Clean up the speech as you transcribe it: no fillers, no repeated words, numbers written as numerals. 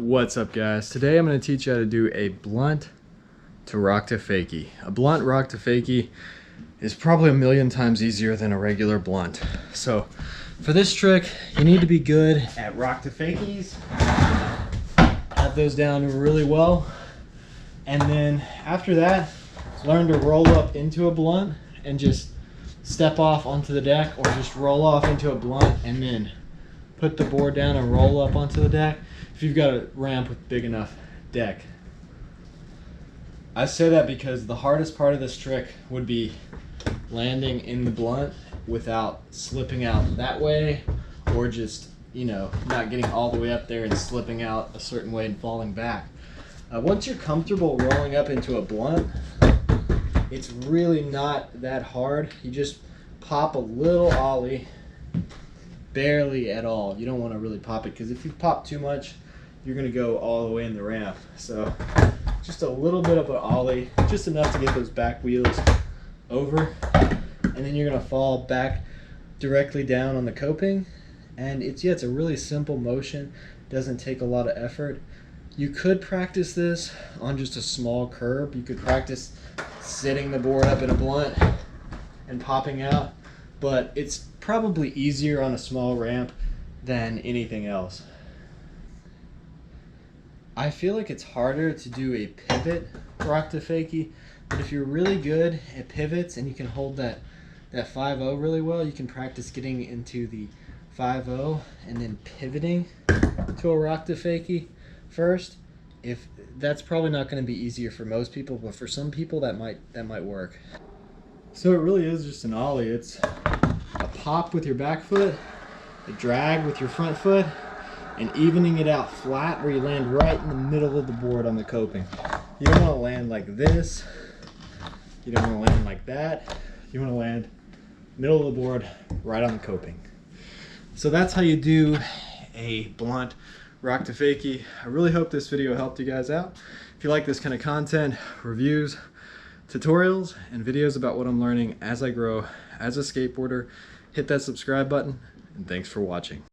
What's up, guys? Today I'm going to teach you how to do a blunt to rock to fakie. A blunt rock to fakie is probably a million times easier than a regular blunt. So for this trick, you need to be good at rock to fakies. Have those down really well. And then after that, learn to roll up into a blunt and just step off onto the deck, or just roll off into a blunt and then put the board down and roll up onto the deck if you've got a ramp with big enough deck. I say that because the hardest part of this trick would be landing in the blunt without slipping out that way, or just, you know, not getting all the way up there and slipping out a certain way and falling back. Once you're comfortable rolling up into a blunt, it's really not that hard. You just pop a little ollie, barely at all. You don't want to really pop it, because if you pop too much, you're going to go all the way in the ramp. So just a little bit of an ollie, just enough to get those back wheels over, and then you're going to fall back directly down on the coping. And it's a really simple motion, doesn't take a lot of effort. You could practice this on just a small curb. You could practice sitting the board up in a blunt and popping out, but it's probably easier on a small ramp than anything else. I feel like it's harder to do a pivot rock to fakie, but if you're really good at pivots and you can hold that 5-0 really well, you can practice getting into the 5-0 and then pivoting to a rock to fakie first. If that's probably not going to be easier for most people, but for some people that might work. So it really is just an ollie. It's a pop with your back foot, a drag with your front foot, and evening it out flat where you land right in the middle of the board on the coping. You don't want to land like this. You don't want to land like that. You want to land middle of the board right on the coping. So that's how you do a blunt rock to fakie. I really hope this video helped you guys out. If you like this kind of content, reviews, tutorials, and videos about what I'm learning as I grow as a skateboarder, hit that subscribe button, and thanks for watching.